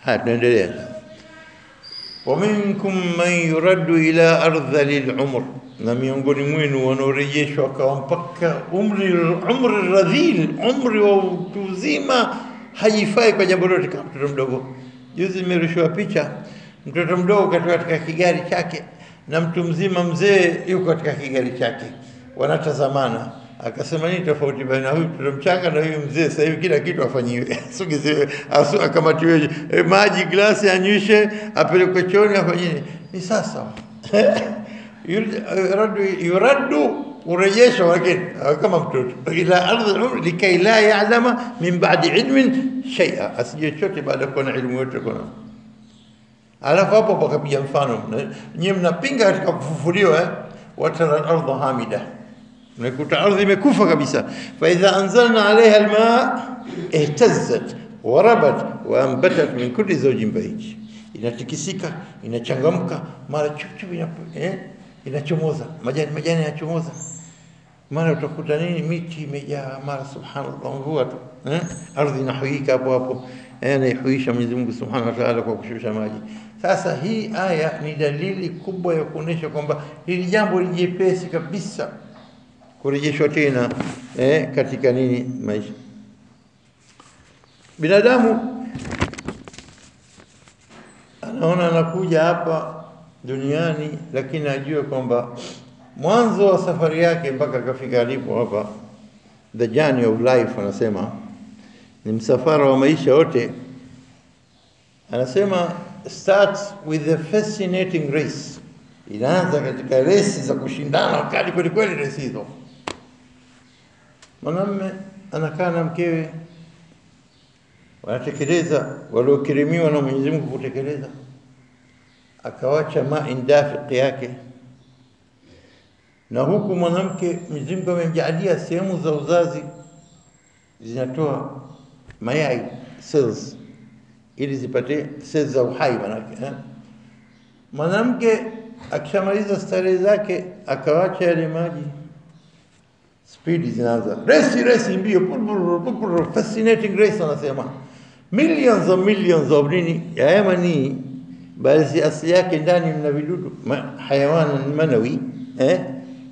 haya tuendelea. Wa minkum man yuraddu ila ardhil umr, na miongoni mwenu wanaorejeshwa kwa mpaka umri radhil, umri wa utu uzima, haifai kwa jambo lolote kama mtoto mdogo. Juzi nimerushiwa picha mtoto mdogo katika kigari chake na mtu mzima mzee yuko katika kigari chake, wanatazamana. Akasema nini tofauti baina huyu mtoto mchanga na huyu mzee? Sasa hivi kila kitu afanyiwe, asugiziwe, akamatiwe maji glasi, anywishe, apelekwe chooni, afanyini. Ni sasa yuraddu, urejesho wake kama mtoto ila ardhi al-umr likay la ya'lama min ba'di ilmin shay'a, asije chochote baada ya kuwa na elimu yote kuna. Alafu hapo pakapiga mfano, nyinyi mnapinga katika kufufuliwa, watara al-ardha hamida, unakuta ardhi imekufa kabisa. Fa idha anzalna 'alayha al-ma' ihtazzat wa rabat wa anbatat min kulli zawjin bahij, inatikisika, inachangamka, mara chuchu inachomoza, majani yanachomoza, mara utakuta nini, miti imejaa, mara subhanallah, mvua tu, ardhi inahuika hapo hapo, anahuisha Mwenyezi Mungu Subhanahu wa Ta'ala kwa kushusha maji. Sasa hii aya ni dalili kubwa ya kuonesha kwamba hili jambo ni jepesi kabisa kurejeshwa tena katika nini, maisha. Binadamu anaona anakuja hapa duniani, lakini ajue kwamba mwanzo wa safari yake mpaka akafika alipo hapa, the journey of life, anasema ni msafara wa maisha yote. Anasema starts with a fascinating race, inaanza katika resi za kushindana kali kweli kweli. Resi hizo, mwanamume anakaa na mkewe, wanatekeleza waliokirimiwa na Mwenyezi Mungu kutekeleza, akawacha dafiq yake, na huku mwanamke Mwenyezi Mungu amemjalia sehemu za uzazi zinatoa mayai, cells, ili zipate cells za uhai. Manake mwanamke akishamaliza starehe zake akawacha yale maji, speed zinaanza, resi mbio, fascinating race. Anasema millions of nini ya yamani, bali asili yake ndani mna vidudu, hayawan manawi,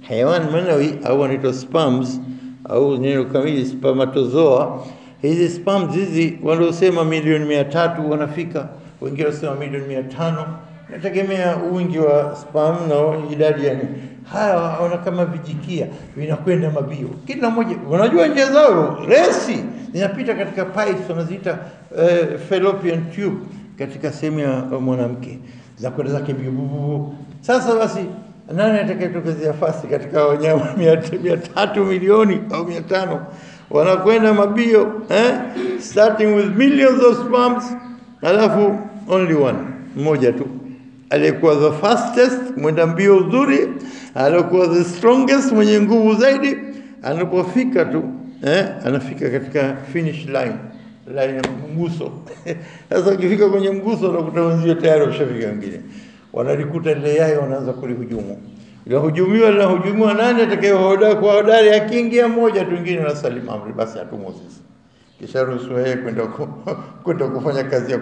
hayawan manawi au anaitwa sperms, au neno kamili spermatozoa. Hizi sperms hizi wanaosema milioni 300 wanafika, wengine wanasema milioni 500, nategemea wingi wa sperm na idadi ya nini. Haya wana kama vijikia vinakwenda mabio, kila mmoja unajua njia zao, resi zinapita katika pipes wanaziita fallopian tube, katika sehemu ya mwanamke za kwenda zake mbio. Sasa basi nani atakayetokezea fasi katika wanyama 300 milioni au 500 wanakwenda mabio, starting with millions of sperms, alafu only one, mmoja tu alikuwa the fastest, mwenda mbio uzuri, alikuwa the strongest, mwenye nguvu zaidi. Anapofika tu anafika katika finish line ya mguso. Sasa ukifika kwenye mguso unakuta wenzio tayari washafika, wengine wanalikuta ile yai, wanaanza kulihujumu. Ile hujumiwa nani atakayehoda kwa hodari, akiingia mmoja tu wengine na salimu amri, basi atumwa sisi, kisha ruhusu yeye kwenda kufanya kazi ya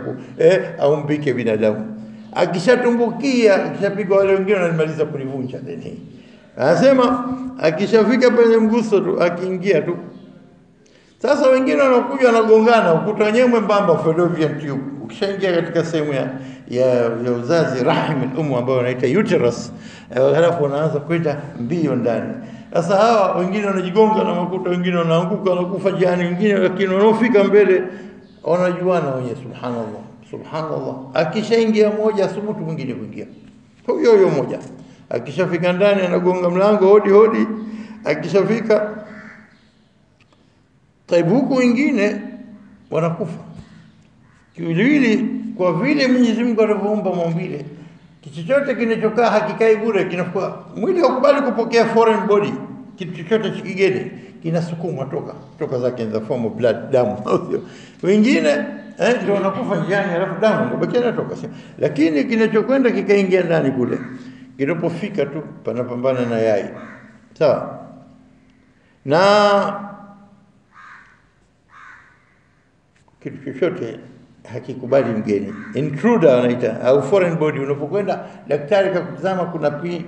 au mpike binadamu. Akishatumbukia, akishapigwa, wale wengine wanamaliza kulivunja deni. Anasema akishafika pale mguso tu, akiingia tu, sasa wengine wanakuja wanagongana, ukuta wenyewe mwembamba, fallopian tube. Ukishaingia katika sehemu ya uzazi, rahim al-umm ambao wanaita uterus, halafu wanaanza kwenda mbio ndani. Sasa hawa wengine wanajigonga na makuta, wengine wanaanguka, wanakufa jani, wengine, lakini wanaofika mbele wanajuana wenyewe. Subhanallah, akishaingia mmoja asubutu mwingine kuingia, huyo mmoja akishafika ndani anagonga mlango, hodi. Akishafika taibu, huku wengine wanakufa kiwiliwili, kwa vile Mwenyezi Mungu alivyoumba maumbile. Kitu chochote kinachokaa hakikai bure, kinakuwa mwili haukubali kupokea foreign body. Kitu chochote kigeni kinasukumwa toka zake in the form of blood, damu. Wengine ndio wanakufa njiani, alafu damu ndio bakia inatoka. Lakini kinachokwenda kikaingia ndani kule, kinapofika tu panapambana na yai, sawa. Na kitu chochote hakikubali mgeni. Intruder wanaita, au foreign body. Unapokwenda daktari kakutazama,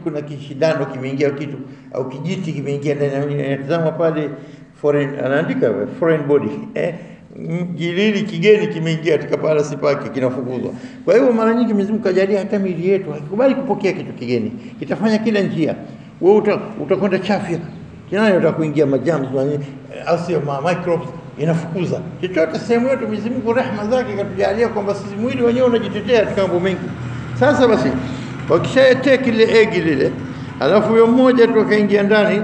kuna kishindano kimeingia kitu au kijiti kimeingia ndani, anatazama pale foreign, anaandika foreign body, Gilili kigeni kimeingia katika pala sipaki, kinafukuzwa. Kwa hiyo mara nyingi Mwenyezi Mungu kajalia hata miili yetu hakikubali kupokea kitu kigeni, kitafanya kila njia. Wewe utakwenda chafya, kinayo utakuingia majams au sio, microbes inafukuza chochote sehemu yote. Mwenyezi Mungu rehema zake katujalia kwamba sisi mwili wenyewe unajitetea katika mambo mengi. Sasa basi wakishaeteka ile egg lile, alafu huyo mmoja tu akaingia ndani,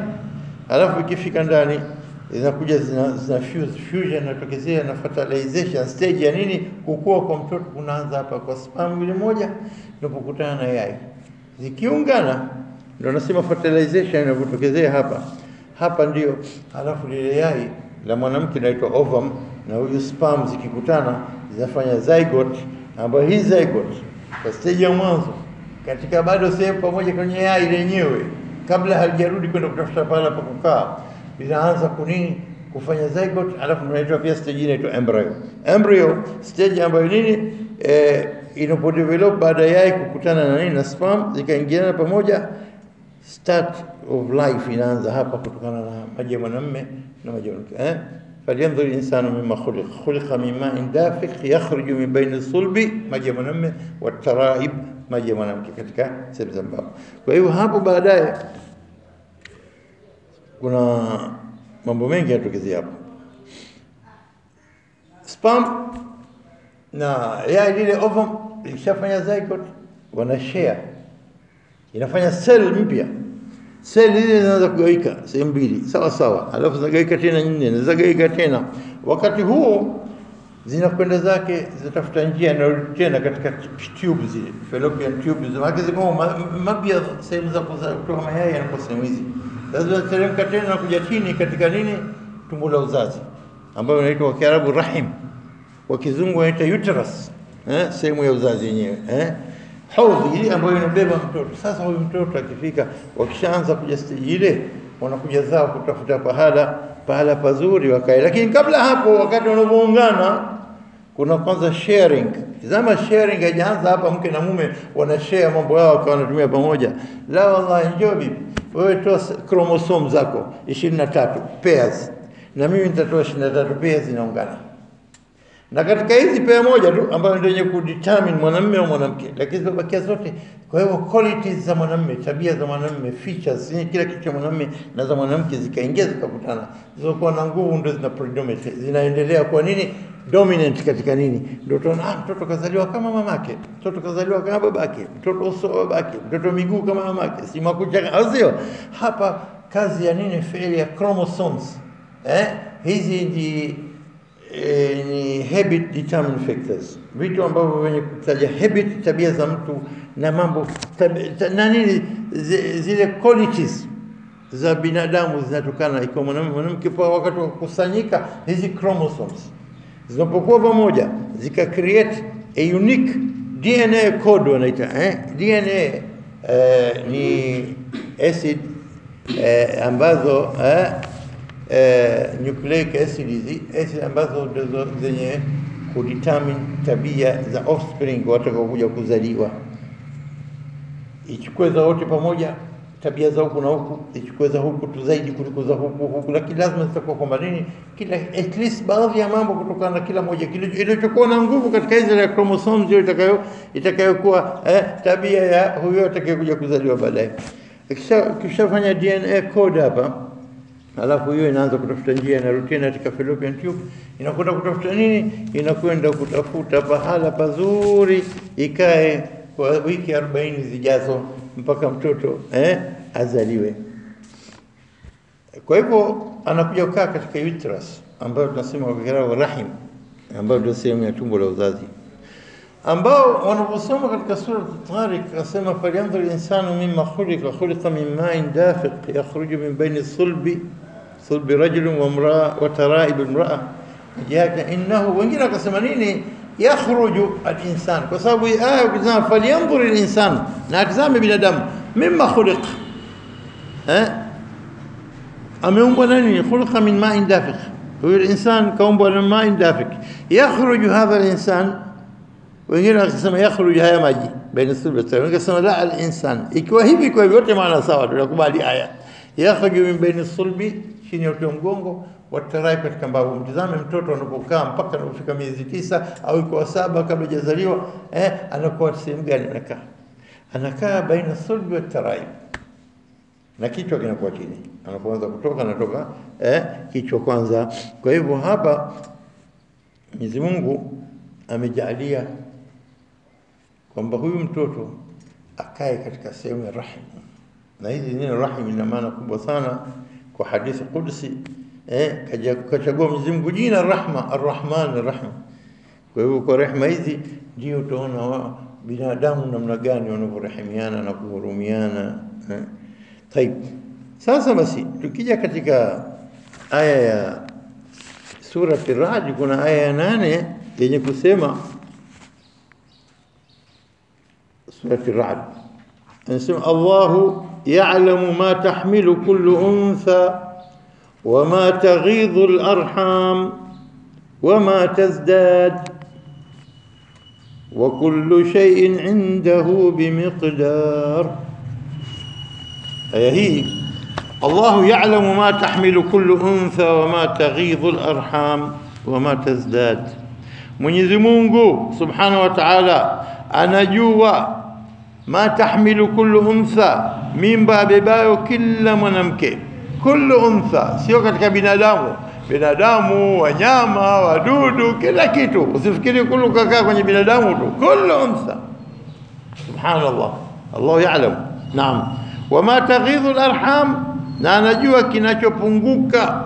alafu ikifika ndani zinakuja zina fusion, natokezea na fertilization stage ya nini, kukua kwa mtoto kunaanza hapa kwa sperm ile moja inapokutana na yai, zikiungana ndio nasema fertilization inapotokezea hapa ndio. Alafu lile yai la mwanamke inaitwa ovum na huyu sperm zikikutana zinafanya zygote, ambayo hii zygote kwa stage ya mwanzo katika bado sehemu pamoja kwenye yai lenyewe, kabla halijarudi kwenda kutafuta pala pa kukaa, inaanza kufanya zygote. Alafu tunaitwa pia stage inaitwa embryo stage, ambayo nini inapodevelop baada ya yai kukutana na nini na sperm zikaingiana pamoja, start of life inaanza hapa kutokana na maji ya mwanamume na maji ya mwanamke. Falyanzur insanu mimma khuliqa min ma'in dafiq yakhruju min bayni sulbi, maji ya mwanamume, wa taraib, maji ya mwanamke katika sehemu za mbavu. Kwa hiyo hapo baadaye kuna mambo mengi yanatokezea hapo. Sperm na yai lile ovum ikishafanya zygote, wana share, inafanya cell mpya. Cell ile inaanza kugawika sehemu mbili sawa sawa, alafu zinagawika tena nne, zinagawika tena. Wakati huo zinakwenda zake, zinatafuta njia na tena katika tubes zile, fallopian tubes, maana ziko mapya sehemu za kutoa mayai yanakuwa sehemu hizi. Lazima teremka tena na kuja chini katika nini, tumbo la uzazi, ambayo inaitwa kwa Kiarabu rahim, kwa Kizungu inaitwa uterus, sehemu ya uzazi yenyewe, haudhi ile ambayo inabeba mtoto. Sasa huyu mtoto akifika, wakishaanza kuja stage ile, wanakuja zao kutafuta pahala pazuri wakae. Lakini kabla hapo, wakati wanapoungana, kuna kwanza sharing. Zama sharing haijaanza hapa, mke na mume wana share mambo yao kwa wanatumia pamoja. La wallahi, njoo bibi, wewe toa chromosome zako 23 pairs na mimi nitatoa 23 pairs, zinaungana. Na katika hizi pair moja tu ambayo ndio yenye kudetermine mwanamume au mwanamke, lakini zibakia zote. Kwa hiyo qualities za mwanamume, tabia za mwanamume, features, kila kitu cha mwanamume na za mwanamke zikaingia zikakutana, zilizokuwa na nguvu ndio zina predominate, zinaendelea kwa nini dominant katika nini. Ndio tunaona mtoto kazaliwa kama mamake, mtoto kazaliwa kama babake, mtoto uso wa babake, mtoto miguu kama mamake, si makucha, au sio? Hapa kazi ya nini? Failure ya chromosomes. Hizi ni habit determining factors, vitu ambavyo wenye kutaja habit, tabia za mtu na mambo na nini, zile qualities za binadamu zinatokana iko mwanamke. Kwa wakati wa kukusanyika hizi chromosomes zinapokuwa pamoja, zika create a unique DNA code wanaita, DNA ni acid ambazo nucleic acid, hizi acid ambazo ndizo zenye kudetermine tabia za offspring watakaokuja kuzaliwa. Ichukue za wote pamoja, tabia za huku na huku, ichukue za huku tu zaidi kuliko za huku, lakini lazima zitakuwa kwa nini, kila at least baadhi ya mambo kutokana na kila moja kile ilichokuwa na nguvu katika hizo ya chromosomes hiyo itakayokuwa tabia ya huyo atakayekuja kuzaliwa baadaye. Kishafanya DNA code hapa, alafu hiyo inaanza kutafuta njia na routine katika fallopian tube, inakwenda kutafuta nini, inakwenda kutafuta pahala pazuri ikae kwa wiki 40 zijazo mpaka mtoto azaliwe. Kwa hivyo anakuja kukaa katika uterus, ambayo tunasema kwa Kiarabu rahim, ambayo ndio sehemu ya tumbo la uzazi, ambao wanaposoma katika sura Tariq akasema falyanzur insanu mimma khuliqa min ma'in dafiq yakhruju min bayni sulbi rajulin wa imra'a wa taraib imra'a jaka innahu, wengine wakasema nini yakhruju al-insan, kwa sababu aya ukisema falyanzur al-insan, na atazame binadamu mimma khuliqa, ameumbwa nani? Khuliqa min ma'in dafiq, huyu insan kaumbwa na maji dafik. Yakhruju hadha al-insan, wengine wakisema yakhruju haya maji baina sulbi wa tarayib, wengine wakisema la al-insan. Ikiwa hivi kwa yote maana sawa, tunakubali aya. Yakhruju min baina sulbi, chini ya uti wa mgongo, wa tarayib, katika mbavu. Mtizame mtoto anapokaa mpaka anapofika miezi 9 au iko 7 kabla hajazaliwa, anakuwa sehemu gani anakaa? Anakaa baina sulbi wa tarayib, na kichwa kinakuwa chini. Anapoanza kutoka anatoka kichwa kwanza. Kwa hivyo hapa Mwenyezi Mungu amejalia kwamba huyu mtoto akae katika sehemu ya rahim. Na hizi neno rahim ina maana kubwa sana kwa hadithi Qudsi. Kachagua Mwenyezi Mungu jina Rahma, Ar-Rahman, Ar-Rahim. Kwa hivyo kwa rehema hizi ndio utaona binadamu namna gani wanavyorahimiana na kuhurumiana. Taib. Sasa basi tukija katika aya ya sura Ar-Ra'd, kuna aya ya 8 yenye kusema, sura Ar-Ra'd anasema Allahu ya'lamu ma tahmilu kullu untha wa ma taghidhu al-arham wa ma tazdad wa kullu shay'in 'indahu bimiqdar. Aya hii, Allahu ya'lamu ma tahmilu kullu untha wa ma taghidhu al-arham wa ma tazdad. Mwenyezi Mungu Subhanahu wa Ta'ala anajua ma tahmilu kullu untha, mimba abebayo kila mwanamke. Kullu untha, sio katika binadamu, wanyama, wadudu, kila kitu. Usifikiri kullu kakaa kwenye binadamu tu, kullu untha. Subhanallah, Allahu ya'lam. Naam. Wama taghidhu al-arham, na anajua kinachopunguka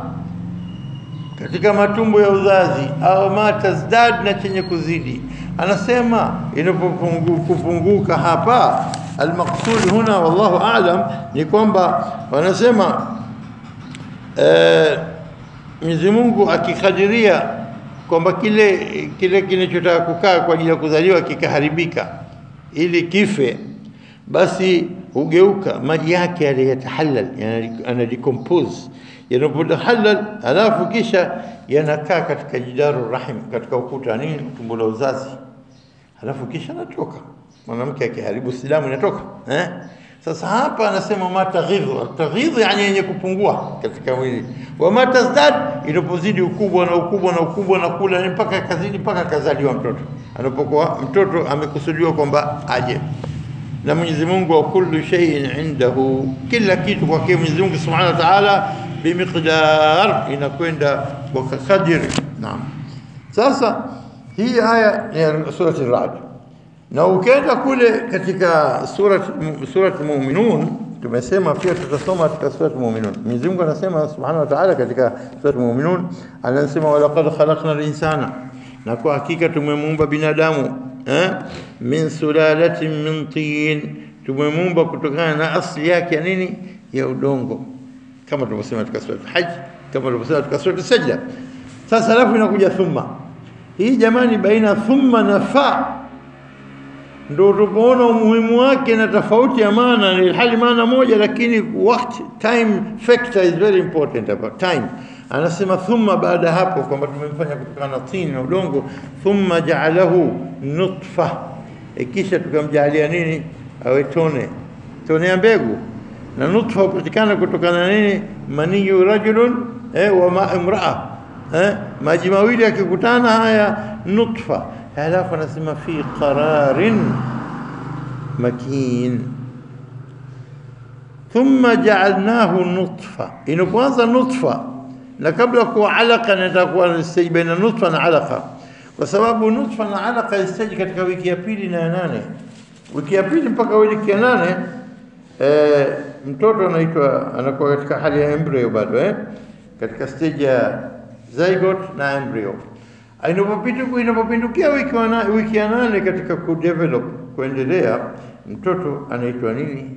katika matumbo ya uzazi, au ma tazdad, na chenye kuzidi. Anasema inapopunguka hapa, al-maqsud huna wallahu a'lam, ni kwamba wanasema Mwenyezi Mungu akikadiria kwamba kile kinachotaka kukaa kwa ajili ya kuzaliwa kikaharibika ili kife, basi hugeuka maji yake yale yatahalal, yana decompose. Yanapohalal alafu kisha yanakaa katika jidaru rahim, katika ukuta nini, tumbo la uzazi, alafu kisha natoka. Mwanamke akiharibu silamu inatoka. Sasa hapa anasema mataghidhu, yani yenye kupungua katika mwili. Wa matazdad, inapozidi ukubwa na kula mpaka kazidi, mpaka kazaliwa mtoto. Anapokuwa mtoto amekusudiwa kwamba aje. Na Mwenyezi Mungu, wa kullu shay'in indahu, kila kitu kwa Mwenyezi Mungu Subhanahu wa Ta'ala, bimiqdar, inakwenda kwa kadiri. Naam. Sasa hii aya ya sura Ar-Ra'd, na ukienda kule katika sura Al-Mu'minun, tumesema pia tutasoma katika sura Al-Mu'minun. Mwenyezi Mungu anasema Subhanahu wa Ta'ala katika sura Al-Mu'minun, anasema wa laqad khalaqna al-insana, na kwa hakika tumemuumba binadamu min sulalatin min tin, tumemuumba kutokana na asili yake ya nini, ya udongo, kama tulivyosema katika sura Al-Hajj, kama tulivyosema katika sura As-Sajda. Sasa alafu inakuja thumma. Hii jamani, baina thumma na fa ndio tunaona umuhimu wake na tofauti ya maana. Ni hali maana moja, lakini wakati, time factor is very important about time. Anasema thumma, baada hapo kwamba tumemfanya kutokana na tin na udongo. Thumma ja'alahu nutfa, kisha tukamjalia nini, awe tone ya mbegu. Na nutfa hupatikana kutokana na nini, maniyu rajulun wa ma imra'a, maji mawili yakikutana, haya nutfa. Halafu anasema fi qararin makin. Thumma ja'alnahu nutfa, inapoanza nutfa, na kabla kuwa alaqa nitakuwa stage baina nutfa na alaqa, kwa sababu nutfa na alaqa stage katika wiki ya pili na ya 8. Wiki ya pili mpaka wiki ya 8 mtoto anakuwa katika hali ya embryo bado, katika stage ya zygote na embryo. Inapopindukia wiki ya 8 katika kudevelop, kuendelea, mtoto anaitwa nini,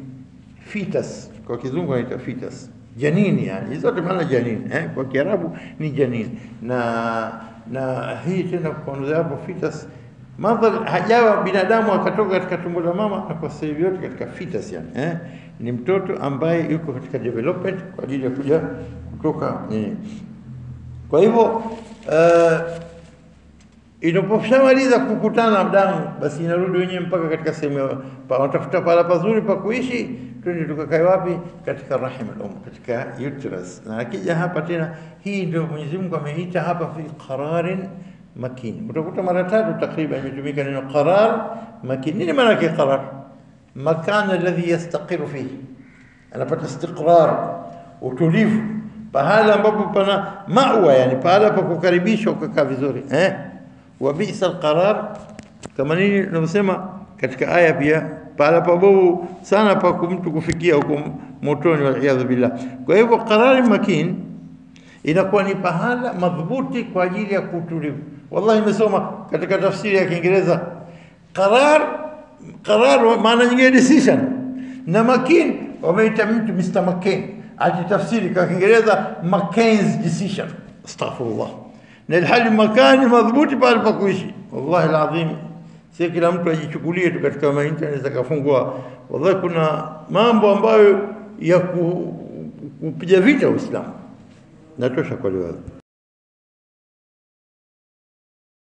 fetus. Kwa kizungu anaitwa fetus, janini. Yani zote maana janini, kwa Kiarabu ni janini. Na hii tena kwa ndio hapo fetus, madhali hajawa binadamu akatoka katika tumbo la mama, na kwa sababu yote katika fetus, yani ni mtoto ambaye yuko katika development kwa ajili ya kuja kutoka nini. Kwa hivyo inaposhamaliza kukutana damu, basi inarudi wenyewe mpaka katika sehemu watafuta pahala pazuri pa kuishi, twende tukakae wapi? Katika rahim katika uterus. Na akija hapa tena, hii ndio Mwenyezi Mungu ameita hapa fi qararin makin. Utakuta mara 3 takriban imetumika neno qarar makin. Nini maana yake qarar? Makan alladhi yastaqiru fihi, anapata istiqrar, utulivu, pahala ambapo pana mawa, yani pahala pa kukaribishwa ukakaa vizuri. Wa bi'sa alqarar, kama nini tunasema katika aya pia, pahala pabovu sana pa mtu kufikia huko motoni, wal iyadhu billah. Kwa hivyo qarar makin inakuwa ni pahala madhubuti kwa ajili ya kutulivu. Wallahi nimesoma katika tafsiri ya Kiingereza, qarar maana nyingine decision, na makin wameita mtu Mr. McCain, atitafsiri kwa Kiingereza McCain's decision. Astaghfirullah. Na ilhali makani madhubuti pale pa kuishi. Wallahi alazim, si kila mtu ajichukulie tu katika internet akafungua. Wallahi kuna mambo ambayo ya kupiga vita Uislamu. Natosha kwa leo.